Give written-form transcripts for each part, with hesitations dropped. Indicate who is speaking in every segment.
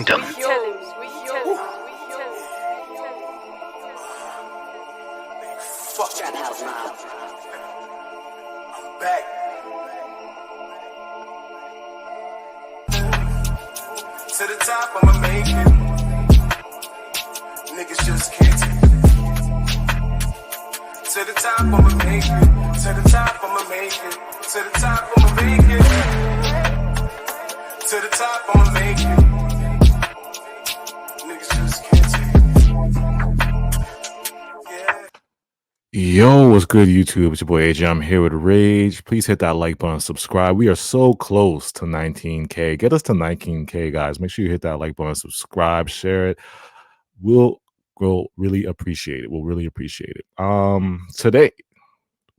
Speaker 1: Kingdom.
Speaker 2: Fuck that house now. I'm back. To the top, I'ma make it. Niggas just can't take it. To the top, I'ma make it. To the top, I'ma make it. To the top, I'ma make it. To the top, I'ma make it. Niggas just can't take it. Yeah.
Speaker 3: Yo, what's good, YouTube? It's your boy AJ. I'm here with Rage. Please hit that like button, subscribe. We are so close to 19K. Get us to 19K, guys. Make sure you hit that like button, subscribe, share it. We'll really appreciate it. We'll really appreciate it. Today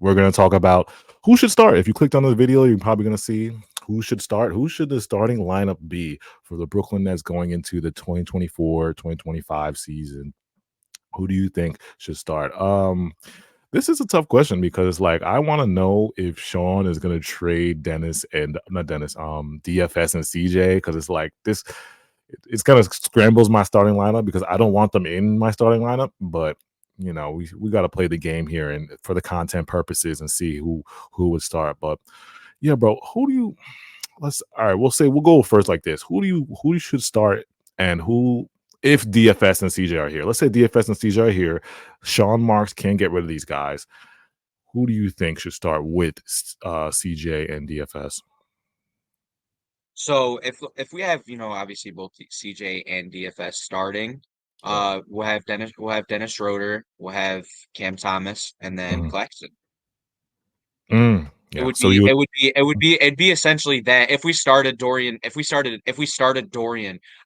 Speaker 3: we're gonna talk about who should start. If you clicked on the video, you're probably gonna see who should start. Who should the starting lineup be for the Brooklyn Nets going into the 2024-2025 season? Who do you think should start? This is a tough question because, like, I want to know if Sean is going to trade DFS and CJ, because it's like this. It's kind of scrambles my starting lineup because I don't want them in my starting lineup, but you know we got to play the game here and for the content purposes and see who would start. But yeah, bro, who do you? All right. We'll go first like this. Who should start and who? If DFS and CJ are here, let's say DFS and CJ are here, Sean Marks can't get rid of these guys. Who do you think should start with CJ and DFS?
Speaker 4: So if we have, obviously both CJ and DFS starting, we'll have Dennis Schroeder, we'll have Cam Thomas, and then Claxton.
Speaker 3: Yeah.
Speaker 4: It'd be essentially that if we started Dorian,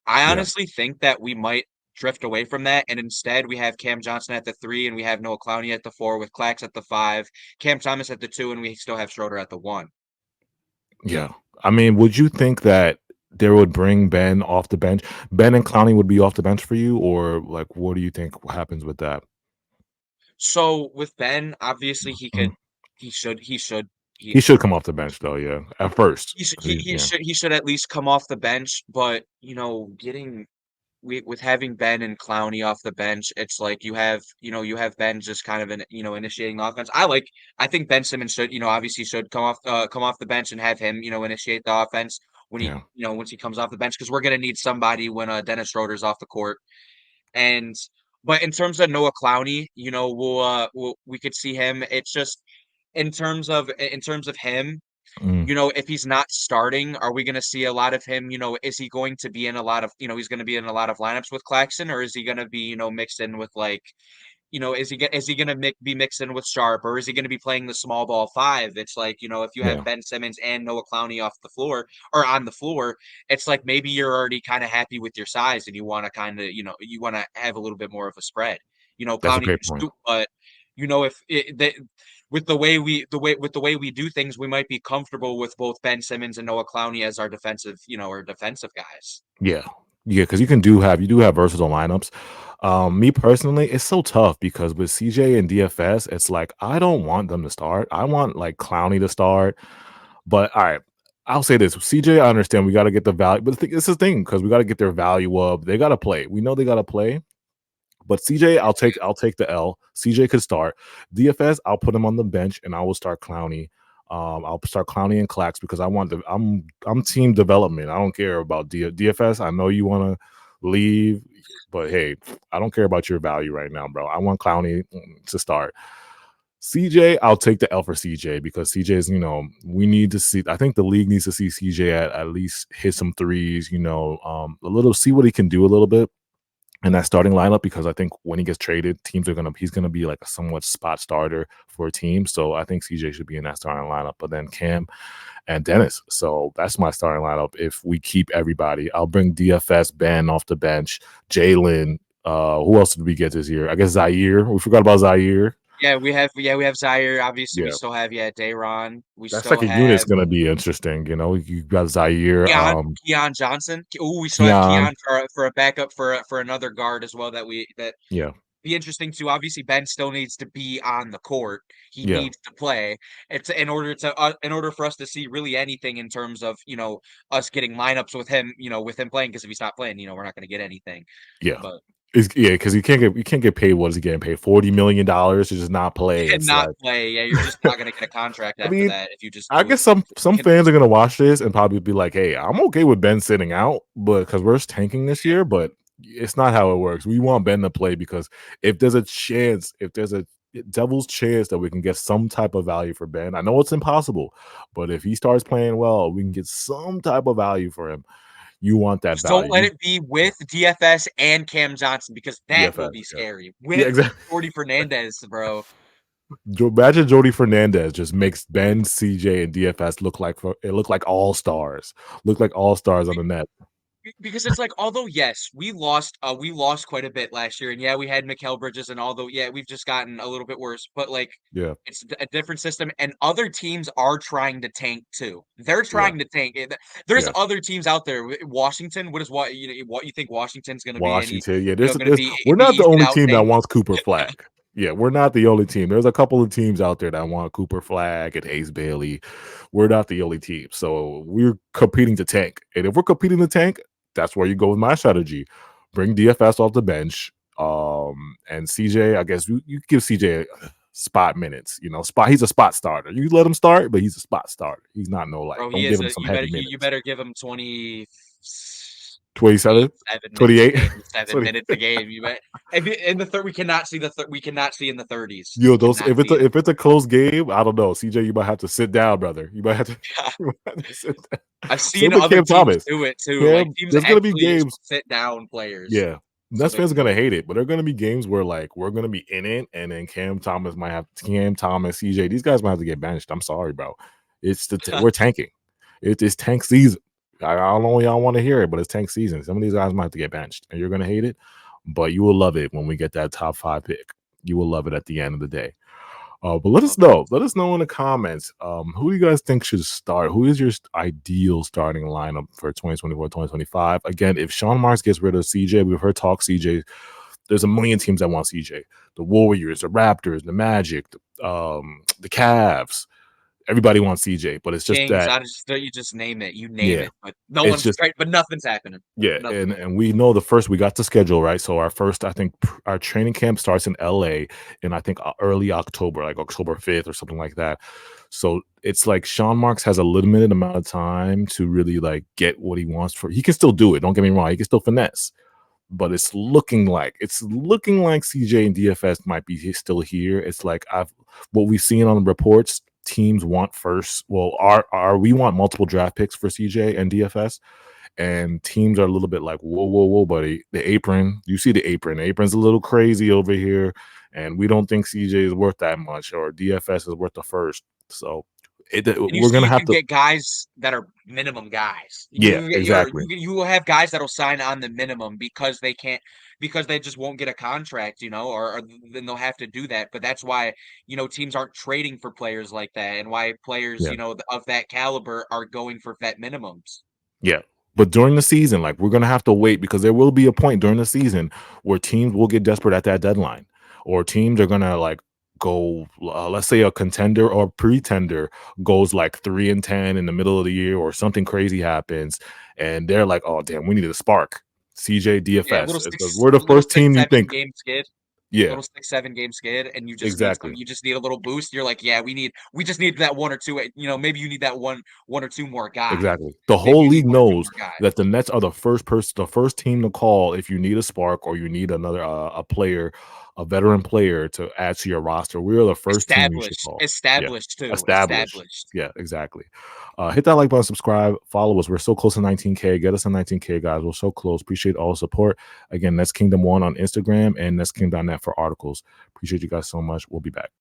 Speaker 4: I honestly think that we might drift away from that, and instead we have Cam Johnson at the 3 and we have Noah Clowney at the 4 with Clax at the 5, Cam Thomas at the 2, and we still have Schroeder at the 1.
Speaker 3: Yeah. I mean, would you think that they would bring Ben off the bench? Ben and Clowney would be off the bench for you, or like what do you think happens with that?
Speaker 4: So with Ben, obviously he
Speaker 3: should come off the bench though, yeah. At first.
Speaker 4: He should at least come off the bench, but with having Ben and Clowney off the bench, it's like you have Ben just kind of initiating the offense. I think Ben Simmons should obviously should come off the bench and have him initiate the offense when he once he comes off the bench, because we're gonna need somebody when Dennis Schroeder's off the court. But in terms of Noah Clowney, we could see him. It's just in terms of him. If he's not starting, are we going to see a lot of him? Is he going to be in a lot of, he's going to be in a lot of lineups with Claxton, or is he going to be, mixed in with is he going to be mixed in with Sharp, or is he going to be playing the small ball 5? It's like, if you have Ben Simmons and Noah Clowney off the floor or on the floor, it's like maybe you're already kind of happy with your size and you want to kind of, you want to have a little bit more of a spread. Clowney, but with the way we do things, we might be comfortable with both Ben Simmons and Noah Clowney as our defensive guys.
Speaker 3: Yeah, because you do have versatile lineups. Me personally, it's so tough because with CJ and DFS, it's like I don't want them to start. I want like Clowney to start. But all right, I'll say this: CJ, I understand we got to get the value, but it's the thing because we got to get their value up. They got to play. We know they got to play. But CJ, I'll take the L. CJ could start. DFS, I'll put him on the bench and I will start Clowney. I'll start Clowney and Clax because I'm team development. I don't care about DFS. I know you want to leave, but hey, I don't care about your value right now, bro. I want Clowney to start. CJ, I'll take the L for CJ because CJ's, we need to see. I think the league needs to see CJ at least hit some threes, a little, see what he can do a little bit in that starting lineup, because I think when he gets traded, he's gonna be like a somewhat spot starter for a team. So I think CJ should be in that starting lineup. But then Cam and Dennis. So that's my starting lineup. If we keep everybody, I'll bring DFS, Ben off the bench, Jalen. Who else did we get this year? I guess Zaire. We forgot about Zaire.
Speaker 4: Yeah, we have Zaire. Obviously, we still have Dayron.
Speaker 3: That second unit's gonna be interesting. You got Zaire,
Speaker 4: Keon Johnson. We still have Keon for a backup for another guard as well. be interesting too. Obviously, Ben still needs to be on the court. He
Speaker 3: Yeah,
Speaker 4: needs to play. It's in order for us to see really anything in terms of us getting lineups with him playing. Because if he's not playing, we're not going to get anything.
Speaker 3: yeah.
Speaker 4: But
Speaker 3: Yeah, because you can't get paid. What is he getting paid? $40 million to just not play.
Speaker 4: and
Speaker 3: It's
Speaker 4: not
Speaker 3: like,
Speaker 4: play, yeah, you're just not going to get a contract
Speaker 3: I
Speaker 4: after
Speaker 3: mean,
Speaker 4: that if you just
Speaker 3: I
Speaker 4: do it.
Speaker 3: guess some fans are gonna watch this and probably be like, "Hey, I'm okay with Ben sitting out, but because we're tanking this year." But it's not how it works. We want Ben to play because if there's a devil's chance that we can get some type of value for Ben, I know it's impossible, but if he starts playing well, we can get some type of value for him. You want that
Speaker 4: Just don't let
Speaker 3: value.
Speaker 4: it be with DFS and Cam Johnson because that will
Speaker 3: DFS,
Speaker 4: be
Speaker 3: yeah,
Speaker 4: scary.
Speaker 3: yeah,
Speaker 4: With
Speaker 3: exactly.
Speaker 4: Jordy Fernandez, bro.
Speaker 3: Imagine Jody Fernandez just makes Ben, CJ, and DFS look like all stars, on the net.
Speaker 4: Because it's like, although yes, we lost quite a bit last year, and yeah, we had Mikal Bridges, and although yeah, we've just gotten a little bit worse, but like
Speaker 3: Yeah,
Speaker 4: it's a different system, and other teams are trying to tank too. They're
Speaker 3: yeah,
Speaker 4: trying to tank. There's
Speaker 3: yeah.
Speaker 4: other teams out there. Washington, what you think Washington's going to be any
Speaker 3: Washington, yeah.
Speaker 4: going to
Speaker 3: We're
Speaker 4: be
Speaker 3: not the
Speaker 4: easy to
Speaker 3: only team that
Speaker 4: outtank?
Speaker 3: wants Cooper Flag. Yeah, we're not the only team. There's a couple of teams out there that want Cooper Flag and Hayes Bailey. We're not the only team. So we're competing to tank. And if we're competing to tank, that's where you go with my strategy. Bring DFS off the bench. And CJ, I guess you give CJ spot minutes. He's a spot starter. You let him start, but he's a spot starter. He's not
Speaker 4: Bro, he
Speaker 3: don't
Speaker 4: is
Speaker 3: give him
Speaker 4: a
Speaker 3: some
Speaker 4: you
Speaker 3: heavy
Speaker 4: you
Speaker 3: minutes.
Speaker 4: better give him
Speaker 3: 27,
Speaker 4: 27 minutes a
Speaker 3: 28.
Speaker 4: game, 7 minutes a game. You bet. In the third, we cannot see we cannot see in the 30s.
Speaker 3: Yo,
Speaker 4: We
Speaker 3: those
Speaker 4: cannot see it.
Speaker 3: if it's a close game, I don't know. CJ, you might have to sit down, brother. You might have to, you might have to sit down.
Speaker 4: I've
Speaker 3: Same
Speaker 4: seen
Speaker 3: with
Speaker 4: other
Speaker 3: Cam
Speaker 4: teams
Speaker 3: Thomas.
Speaker 4: do it too. Like
Speaker 3: Cam,
Speaker 4: teams
Speaker 3: there's gonna be
Speaker 4: actually
Speaker 3: games.
Speaker 4: sit down players
Speaker 3: Yeah,
Speaker 4: so
Speaker 3: Nets
Speaker 4: they
Speaker 3: fans are
Speaker 4: can.
Speaker 3: gonna hate it, but there are gonna be games where like we're gonna be in it, and then Cam Thomas, CJ. These guys might have to get benched. I'm sorry, bro. We're tanking. It's tank season. I don't know y'all want to hear it, but it's tank season. Some of these guys might have to get benched, and you're gonna hate it, but you will love it when we get that top 5 pick. You will love it at the end of the day. But let us know. Let us know in the comments. Who do you guys think should start? Who is your ideal starting lineup for 2024-2025? Again, if Sean Marks gets rid of CJ, we've heard talk CJ. There's a million teams that want CJ. The Warriors, the Raptors, the Magic, the Cavs. Everybody wants CJ, but it's just
Speaker 4: Kings,
Speaker 3: that,
Speaker 4: you just name it. You name
Speaker 3: yeah,
Speaker 4: it, but no
Speaker 3: it's
Speaker 4: one's
Speaker 3: just,
Speaker 4: right. But nothing's happening.
Speaker 3: yeah,
Speaker 4: Nothing.
Speaker 3: and we know we got the schedule right. So our first, I think, our training camp starts in LA in I think early October, like October 5th or something like that. So it's like Sean Marks has a limited amount of time to really like get what he wants for. He can still do it. Don't get me wrong. He can still finesse, but it's looking like CJ and DFS might be still here. It's like what we've seen on the reports. Teams want first. Well, we want multiple draft picks for CJ and DFS, and teams are a little bit like, whoa, buddy. The apron, you see the apron. The apron's a little crazy over here, and we don't think CJ is worth that much, or DFS is worth the first. So
Speaker 4: And you
Speaker 3: we're
Speaker 4: see,
Speaker 3: gonna
Speaker 4: you
Speaker 3: have
Speaker 4: can
Speaker 3: to.
Speaker 4: get guys that are minimum guys.
Speaker 3: Yeah, exactly.
Speaker 4: You will have guys that'll sign on the minimum because they just won't get a contract, or then they'll have to do that. But that's why teams aren't trading for players like that, and why players
Speaker 3: Yeah.
Speaker 4: of that caliber are going for vet minimums.
Speaker 3: Yeah. But during the season, like we're gonna have to wait because there will be a point during the season where teams will get desperate at that deadline, or teams are gonna like go. Let's say a contender or pretender goes like 3-10 in the middle of the year, or something crazy happens, and they're like, "Oh damn, we need a spark." CJ
Speaker 4: Yeah,
Speaker 3: DFS. We're the first team you think.
Speaker 4: 7 game skid.
Speaker 3: Yeah,
Speaker 4: Little 6-7 game skid, and
Speaker 3: exactly.
Speaker 4: you just need a little boost. You're like, yeah, we just need that one or two. Maybe you need that one or two more guys.
Speaker 3: Exactly. The
Speaker 4: Maybe
Speaker 3: whole
Speaker 4: you need
Speaker 3: league
Speaker 4: one or two
Speaker 3: knows
Speaker 4: more guys.
Speaker 3: that the Nets are the first team to call if you need a spark or you need another a player, a veteran player to add to your roster. We are the first team you should call. Yeah,
Speaker 4: Established too.
Speaker 3: established.
Speaker 4: Established.
Speaker 3: Yeah, exactly. Hit that like button, subscribe, follow us. We're so close to 19K. Get us to 19K, guys. We're so close. Appreciate all the support. Again, Nets Kingdom 1 on Instagram and NetsKingdom.net for articles. Appreciate you guys so much. We'll be back.